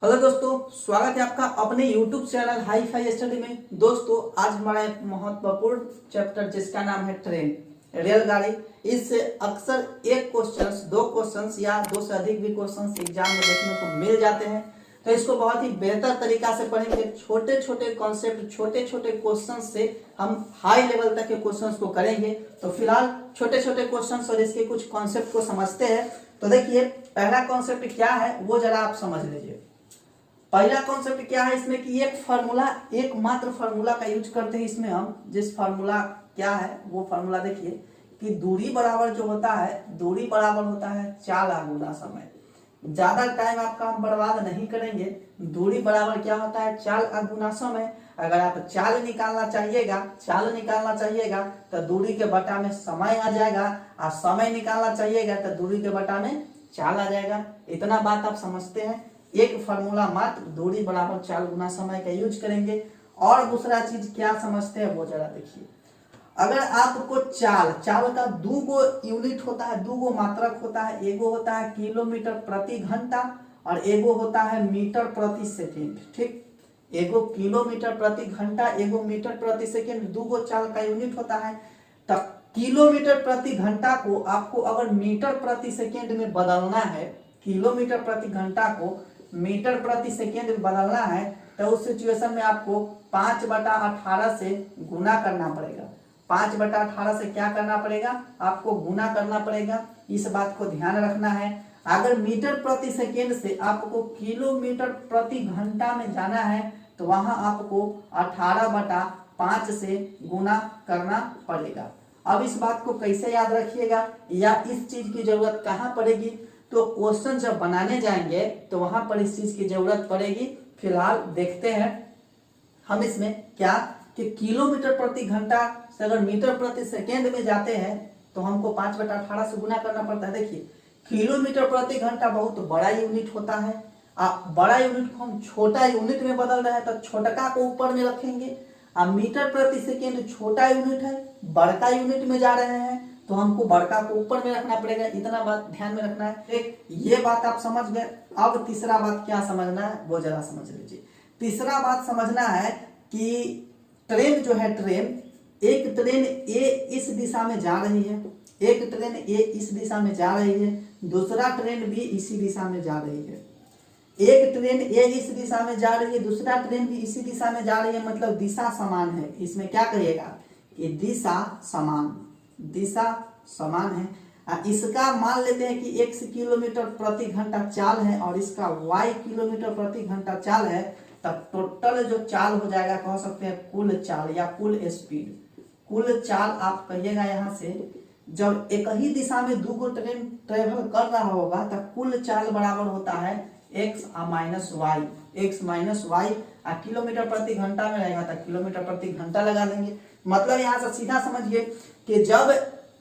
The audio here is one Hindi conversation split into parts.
हेलो दोस्तों, स्वागत है आपका अपने YouTube channel hi fi study में। दोस्तों, आज हमारा एक महत्वपूर्ण चैप्टर जिसका नाम है ट्रेन, रेलगाड़ी। इससे अक्सर एक क्वेश्चंस, दो क्वेश्चंस या दो से अधिक भी क्वेश्चंस एग्जाम में देखने को मिल जाते हैं। तो इसको बहुत ही बेहतर तरीका से पढ़ेंगे। छोटे छोटे कॉन्सेप्ट, छोटे छोटे क्वेश्चन से हम हाई लेवल तक के क्वेश्चंस को करेंगे। तो फिलहाल छोटे छोटे क्वेश्चंस और इसके कुछ कॉन्सेप्ट को समझते हैं। तो देखिए, पहला कॉन्सेप्ट क्या है वो जरा आप समझ लीजिए। पहला कॉन्सेप्ट क्या है इसमें कि एकमात्र फार्मूला का यूज करते हैं। इसमें हम जिस फार्मूला क्या है वो फार्मूला देखिए कि दूरी बराबर जो होता है, दूरी बराबर होता है चाल गुना समय। ज्यादा टाइम आपका हम बर्बाद नहीं करेंगे। दूरी बराबर क्या होता है, चाल गुना समय। अगर आप चाल निकालना चाहिएगा तो दूरी के बटा में समय आ जाएगा, और समय निकालना चाहिएगा तो दूरी के बटा में चाल आ जाएगा। इतना बात आप समझते हैं। एक फार्मूला मात्र, दूरी बराबर चाल गुना समय का यूज करेंगे। और दूसरा चीज क्या समझते हैं वो जरा देखिए। अगर आपको चाल का दो गो यूनिट होता है, दो गो मात्रक होता है। एगो होता है किलोमीटर प्रति घंटा और एगो होता है मीटर प्रति सेकेंड। ठीक, एगो किलोमीटर प्रति घंटा, एगो मीटर प्रति सेकेंड, दो गो चाल का यूनिट होता है। तब किलोमीटर प्रति घंटा को आपको अगर मीटर प्रति सेकेंड में बदलना है, किलोमीटर प्रति घंटा को मीटर प्रति सेकेंड में बदलना है, तो उस सिचुएशन में आपको 5/18 से गुना करना पड़ेगा। 5/18 से क्या करना पड़ेगा, आपको गुना करना पड़ेगा। इस बात को ध्यान रखना है। अगर मीटर प्रति सेकेंड से आपको किलोमीटर प्रति घंटा में जाना है तो वहां आपको 18/5 से गुना करना पड़ेगा। अब इस बात को कैसे याद रखिएगा या इस चीज की जरूरत कहाँ पड़ेगी, तो क्वेश्चन जब बनाने जाएंगे तो वहां पर इस चीज की जरूरत पड़ेगी। फिलहाल देखते हैं हम इसमें क्या कि किलोमीटर प्रति घंटा से अगर मीटर प्रति सेकेंड में जाते हैं तो हमको 5/18 से गुना करना पड़ता है। देखिए, किलोमीटर प्रति घंटा बहुत बड़ा यूनिट होता है। बड़ा यूनिट को हम छोटा यूनिट में बदल रहे हैं तो छोटका को ऊपर में रखेंगे। मीटर प्रति सेकेंड छोटा यूनिट है, बड़का यूनिट में जा रहे हैं तो हमको बड़का को ऊपर में रखना पड़ेगा। इतना बात ध्यान में रखना है। एक ये बात आप समझ गए। अब तीसरा बात क्या समझना है वो जरा समझ लीजिए। तीसरा बात समझना है कि ट्रेन जो है, एक ट्रेन ए इस दिशा में जा रही है, एक ट्रेन ए इस दिशा में जा रही है, दूसरा ट्रेन बी इसी दिशा में जा रही है। एक ट्रेन ए इस दिशा में जा रही है, दूसरा ट्रेन भी इसी दिशा में जा रही है, मतलब दिशा समान है। इसमें क्या कहिएगा कि दिशा समान है। इसका मान लेते हैं कि x किलोमीटर प्रति घंटा चाल है और इसका y किलोमीटर प्रति घंटा चाल है। तब टोटल जो चाल हो जाएगा, कह सकते हैं कुल चाल या कुल स्पीड। कुल चाल आप कहिएगा यहाँ से, जब एक ही दिशा में दो गो ट्रेन ट्रेवल कर रहा होगा तब कुल चाल बराबर होता है x माइनस वाई। किलोमीटर प्रति घंटा में रहेगा तो किलोमीटर प्रति घंटा लगा देंगे। मतलब यहाँ से सीधा समझिए कि जब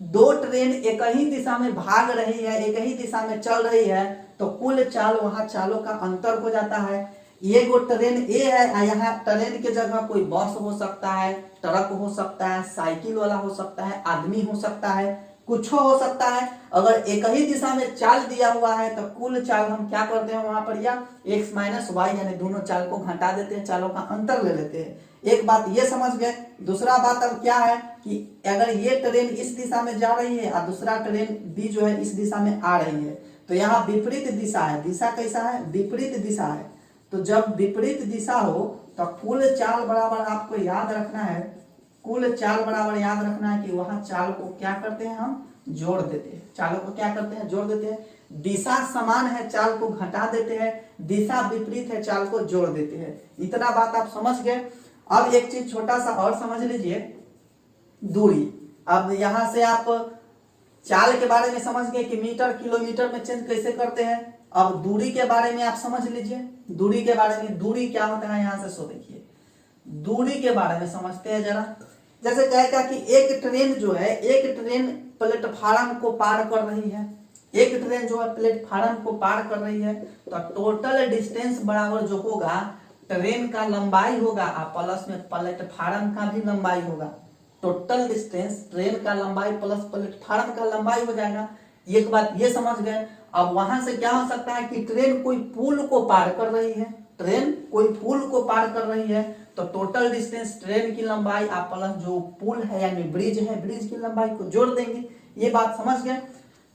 दो ट्रेन एक ही दिशा में भाग रही है, एक ही दिशा में चल रही है, तो कुल चाल, वहां चालों का अंतर हो जाता है। ये गो ट्रेन ए है, यहाँ ट्रेन के जगह कोई बस हो सकता है, ट्रक हो सकता है, साइकिल वाला हो सकता है, आदमी हो सकता है, कुछ हो सकता है। अगर एक ही दिशा में चाल दिया हुआ है तो कुल चाल हम क्या करते हैं वहां पर, या x माइनस वाई, यानी दोनों चाल को घटा देते हैं, चालों का अंतर ले लेते हैं। एक बात ये समझ गए। दूसरा बात अब क्या है कि अगर ये ट्रेन इस दिशा में जा रही है और दूसरा ट्रेन बी जो है इस दिशा में आ रही है, तो यहाँ विपरीत दिशा है। दिशा कैसा है, विपरीत दिशा है। तो जब विपरीत दिशा हो तो कुल चाल बराबर आपको याद रखना है, कुल चाल बराबर याद रखना है कि वहां चाल को क्या करते हैं, हम जोड़ देते हैं। चालों को क्या करते हैं, जोड़ देते हैं। दिशा समान है, चाल को घटा देते हैं। दिशा विपरीत है, चाल को जोड़ देते हैं। इतना बात आप समझ गए। अब एक चीज छोटा सा और समझ लीजिए, दूरी। अब यहां से आप चाल के बारे में समझ गए कि मीटर किलोमीटर में चेंज कैसे करते हैं। अब दूरी के बारे में आप समझ लीजिए। दूरी के बारे में, दूरी क्या होता है यहाँ से सो देखिए। दूरी के बारे में समझते हैं जरा। जैसे कहेगा कि एक ट्रेन जो है, एक ट्रेन प्लेटफार्म को पार कर रही है, एक ट्रेन जो है प्लेटफार्म को पार कर रही है, तो टोटल डिस्टेंस बराबर जो होगा ट्रेन का लंबाई होगा और प्लस में प्लेटफार्म का भी लंबाई होगा। टोटल डिस्टेंस ट्रेन का लंबाई प्लस प्लेटफार्म का लंबाई हो जाएगा। एक बात ये समझ गए। अब वहां से क्या हो सकता है कि ट्रेन कोई पुल को पार कर रही है, ट्रेन कोई पुल को पार कर रही है, तो टोटल डिस्टेंस ट्रेन की लंबाई आप प्लस जो पुल है यानी ब्रिज है, ब्रिज की लंबाई को जोड़ देंगे। ये बात समझ गए।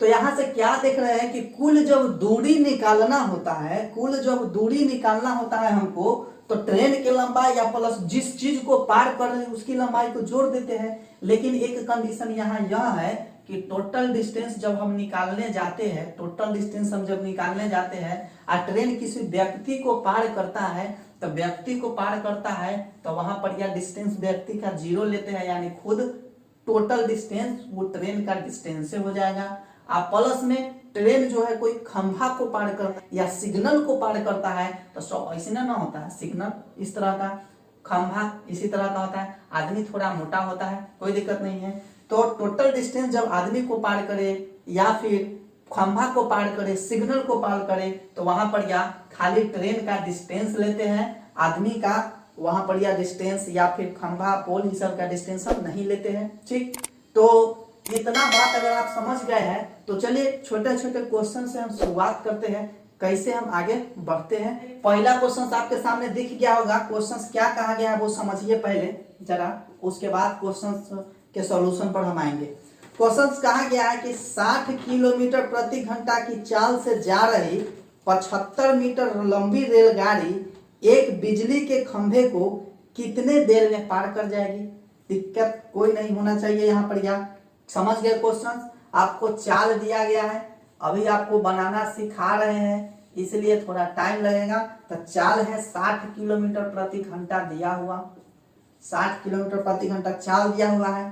तो यहां से क्या देख रहे हैं कि कुल जब दूरी निकालना होता है, कुल जब दूरी निकालना होता है हमको, तो ट्रेन की लंबाई या प्लस जिस चीज को पार कर रही है उसकी लंबाई को जोड़ देते हैं। लेकिन एक कंडीशन यहाँ यह है कि टोटल डिस्टेंस जब हम निकालने जाते हैं, टोटल डिस्टेंस हम जब निकालने जाते हैं और ट्रेन किसी व्यक्ति को पार करता है, तो व्यक्ति को पार करता है तो वहां पर यह डिस्टेंस व्यक्ति का 0 लेते हैं, यानी खुद टोटल डिस्टेंस वो ट्रेन का डिस्टेंस से हो जाएगा। आप प्लस में ट्रेन जो है कोई खंभा को पार करता है या सिग्नल को पार करता है, तो सब ऐसे ना होता है, सिग्नल इस तरह का, खंभा इसी तरह का होता है, आदमी थोड़ा मोटा होता है, कोई दिक्कत नहीं है। तो टोटल डिस्टेंस जब आदमी को पार करे या फिर खंभा को पार करे, सिग्नल को पार करे, तो वहां पर या खाली ट्रेन का डिस्टेंस लेते हैं, आदमी का वहां पर या डिस्टेंस या फिर खंभा पोल ये सब का डिस्टेंस हम नहीं लेते हैं। ठीक, तो इतना बात अगर आप समझ गए हैं तो चलिए छोटे छोटे क्वेश्चन से हम शुरुआत करते हैं, कैसे हम आगे बढ़ते हैं। पहला क्वेश्चन आपके सामने दिख गया होगा, क्वेश्चन क्या कहा गया है वो समझिए पहले जरा, उसके बाद क्वेश्चन के सॉल्यूशन पर हम आएंगे। क्वेश्चन कहा गया है कि 60 किलोमीटर प्रति घंटा की चाल से जा रही 75 मीटर लंबी रेलगाड़ी एक बिजली के खंभे को कितने देर में पार कर जाएगी। दिक्कत कोई नहीं होना चाहिए यहाँ पर, या समझ गए क्वेश्चन। आपको चाल दिया गया है, अभी आपको बनाना सिखा रहे हैं इसलिए थोड़ा टाइम लगेगा। तो चाल है 60 किलोमीटर प्रति घंटा दिया हुआ, 60 किलोमीटर प्रति घंटा चाल दिया हुआ है।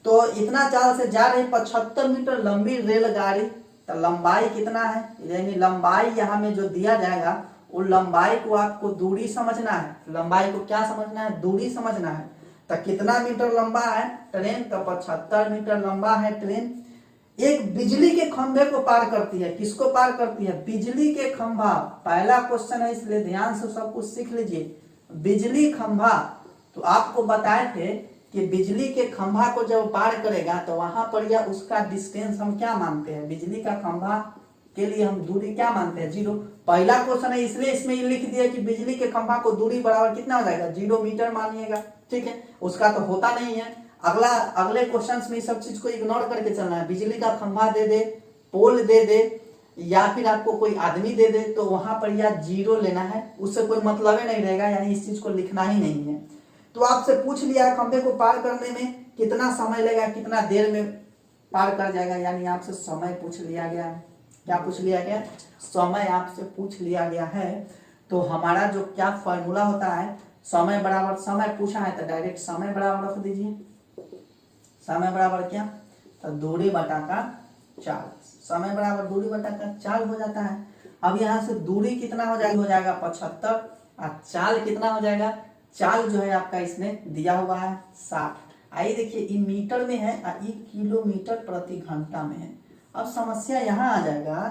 तो इतना चाल से जा रही 75 मीटर लंबी रेलगाड़ी, तो लंबाई कितना है, यानी लंबाई यहाँ में जो दिया जाएगा वो लंबाई को आपको दूरी समझना है, लंबाई को क्या समझना है, दूरी समझना है। तो कितना मीटर लंबा है ट्रेन, तो 75 मीटर लंबा है ट्रेन। एक बिजली के खंभे को पार करती है, किसको पार करती है, बिजली के खंभा। पहला क्वेश्चन है इसलिए ध्यान से सब कुछ सीख लीजिए। बिजली खंभा, तो आपको बताए थे कि बिजली के खंभा को जब पार करेगा तो वहां पर या उसका डिस्टेंस हम क्या मानते हैं, बिजली का खंभा के लिए हम दूरी क्या मानते हैं, 0। पहला क्वेश्चन है इसलिए इसमें ये लिख दिया कि बिजली के खंभा को दूरी बराबर कितना हो जाएगा, 0 मीटर मानिएगा। ठीक है, उसका तो होता नहीं है। अगले क्वेश्चंस में सब चीज को इग्नोर करके चलना है। बिजली का खंभा दे दे, पोल दे दे या फिर आपको कोई आदमी दे दे, तो वहां पर या 0 लेना है, उससे कोई मतलब ही नहीं रहेगा, यानी इस चीज को लिखना ही नहीं है। तो आपसे पूछ लिया खंभे को पार करने में कितना समय लगेगा, कितना देर में पार कर जाएगा, यानी आपसे समय पूछ लिया गया है। क्या पूछ लिया गया, समय आपसे पूछ लिया गया है। तो हमारा जो क्या फॉर्मूला होता है, समय बराबर, समय पूछा है तो डायरेक्ट समय बराबर रख दीजिए। समय बराबर क्या, तो दूरी बटा का चाल, समय बराबर दूरी बटा का चाल हो जाता है। अब यहाँ से दूरी कितना हो जाएगा 75, और चाल कितना हो जाएगा, चाल जो है आपका इसमें दिया हुआ है 60। आइए देखिए, ये मीटर में है और ये किलोमीटर प्रति घंटा में है। अब समस्या यहाँ आ जाएगा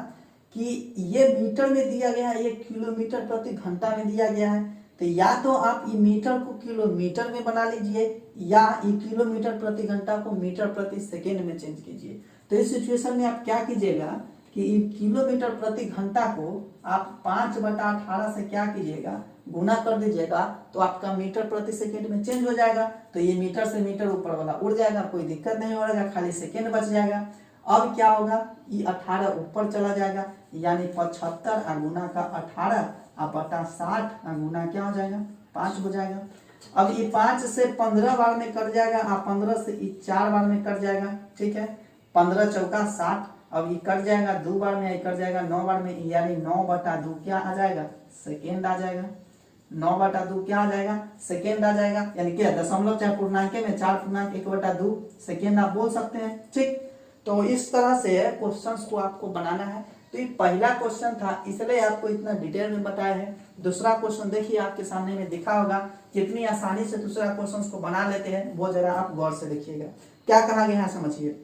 कि ये मीटर में दिया गया है, ये किलोमीटर प्रति घंटा में दिया गया है। तो या तो आप ये मीटर को किलोमीटर में बना लीजिए या ये किलोमीटर प्रति घंटा को मीटर प्रति सेकेंड में चेंज कीजिए। तो इस सिचुएशन में आप क्या कीजिएगा कि ये किलोमीटर प्रति घंटा को आप 5/18 से क्या कीजिएगा, गुना कर दीजिएगा, तो आपका मीटर प्रति सेकेंड में चेंज हो जाएगा। तो ये मीटर से मीटर ऊपर वाला उड़ जाएगा, कोई दिक्कत नहीं होगा, खाली सेकेंड बच जाएगा। अब क्या होगा, ये 18 ऊपर चला जाएगा, यानी 75 गुना का 18 बटा 60 गुना क्या हो जाएगा, 5 हो जाएगा। अब ये 5 से 15 बार में कट जाएगा, 15 से 4 बार में कट जाएगा। ठीक है, 15 चौका 60, अब ये कट जाएगा 2 बार में, ये कट जाएगा 9 बार में, यानी 9/2 क्या आ जाएगा, सेकेंड आ जाएगा। 9/2 क्या आ जाएगा, सेकेंड आ जाएगा, यानी क्या दशमलव चाहे पूर्णांक में 4.1/2 सेकेंड आप बोल सकते हैं। ठीक, तो इस तरह से क्वेश्चंस को आपको बनाना है। तो ये पहला क्वेश्चन था, इसलिए आपको इतना डिटेल में बताया है। दूसरा क्वेश्चन देखिए आपके सामने में दिखा होगा, कितनी आसानी से दूसरा क्वेश्चन को बना लेते हैं, वो जरा आप गौर से देखिएगा। क्या कहा गया है समझिए,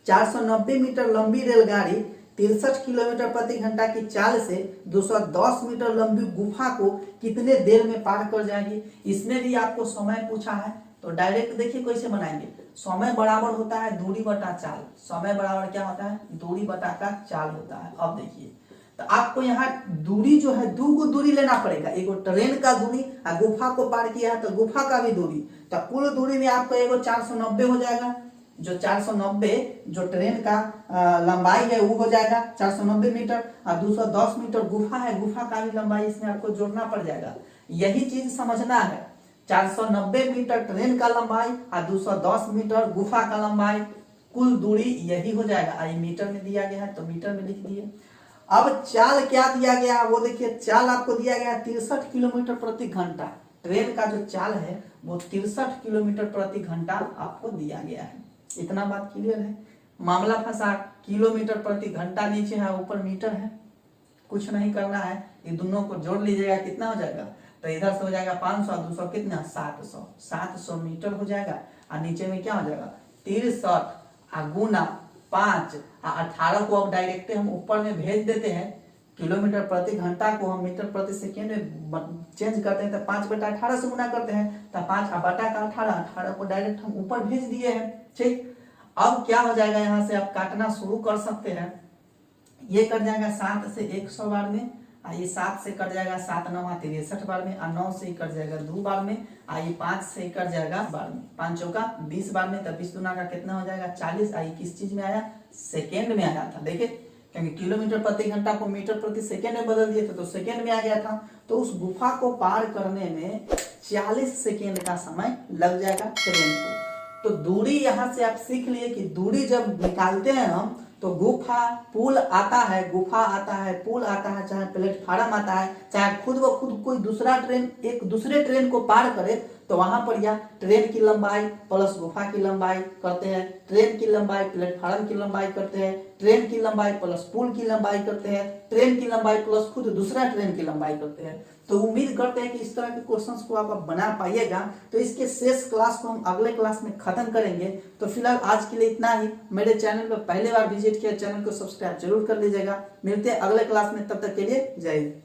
490 मीटर लंबी रेलगाड़ी 63 किलोमीटर प्रति घंटा की चाल से 210 मीटर लंबी गुफा को कितने देर में पार कर जाएगी। इसमें भी आपको समय पूछा है, तो डायरेक्ट देखिए कैसे बनाएंगे, समय बराबर होता है दूरी बटा चाल। समय बराबर क्या होता है, दूरी बटा का चाल होता है। अब देखिए तो आपको यहाँ दूरी जो है दो को दूरी लेना पड़ेगा, एगो ट्रेन का दूरी और गुफा को पार किया है तो गुफा का भी दूरी, तो कुल दूरी में आपको एगो 490 हो जाएगा। जो 490 जो ट्रेन का लंबाई है वो हो जाएगा 490 मीटर, और 210 मीटर गुफा है, गुफा का भी लंबाई इसमें आपको जोड़ना पड़ जाएगा। यही चीज समझना है, 490 मीटर ट्रेन का लंबाई और 210 मीटर गुफा का लंबाई, कुल दूरी यही हो जाएगा। आई मीटर में दिया गया है तो मीटर में लिख दिए। अब चाल क्या दिया गया है वो देखिए, चाल आपको दिया गया है 63 किलोमीटर प्रति घंटा। ट्रेन का जो चाल है वो 63 किलोमीटर प्रति घंटा आपको दिया गया है। इतना बात क्लियर है। मामला फंसा, किलोमीटर प्रति घंटा नीचे है, ऊपर मीटर है, कुछ नहीं करना है, ये दोनों को जोड़ लीजिएगा, कितना हो जाएगा, तो इधर से हो जाएगा 500, 200 कितना 700 मीटर हो जाएगा। और नीचे में क्या हो जाएगा 63 गुना 5 और 18 को अब डायरेक्ट हम ऊपर में भेज देते हैं। किलोमीटर प्रति घंटा को हम मीटर प्रति सेकेंड में चेंज करते हैं तो 5/18 से गुना करते हैं, तो 5 बटा का 18 को डायरेक्ट हम ऊपर भेज दिए हैं। ठीक, अब क्या हो जाएगा, यहाँ से आप काटना शुरू कर सकते हैं। ये कट जाएगा 7 से 100 बार में, ये 7 से कट जाएगा 7 9 63 बार में, और 9 से कट जाएगा 2 बार में, ये 5 से कट जाएगा बार में, 5 चौका 20 बार में, तब 20 दूना का कितना हो जाएगा 40। आई किस चीज में आया, सेकेंड में आया था। देखिए क्योंकि किलोमीटर प्रति घंटा को मीटर प्रति सेकेंड में बदल दिए थे तो सेकेंड में आ गया था। तो उस गुफा को पार करने में 40 सेकेंड का समय लग जाएगा ट्रेन को। तो दूरी यहाँ से आप सीख लिए कि दूरी जब निकालते हैं हम तो गुफा पुल आता है, गुफा आता है, पुल आता है, चाहे प्लेटफार्म आता है, चाहे खुद व खुद कोई दूसरा ट्रेन एक दूसरे ट्रेन को पार करे, तो वहां पर या ट्रेन की लंबाई प्लस गुफा की लंबाई करते हैं, ट्रेन की लंबाई प्लेटफार्म की लंबाई करते हैं, ट्रेन की लंबाई प्लस पुल की लंबाई करते हैं, ट्रेन की लंबाई प्लस खुद दूसरा ट्रेन की लंबाई करते हैं। तो उम्मीद करते हैं कि इस तरह के क्वेश्चंस को आप बना पाइएगा। तो इसके शेष क्लास को हम अगले क्लास में खत्म करेंगे। तो फिलहाल आज के लिए इतना ही। मेरे चैनल पर पहली बार विजिट किया, चैनल को सब्सक्राइब जरूर कर लीजिएगा। मिलते हैं अगले क्लास में, तब तक के लिए जय हिंद।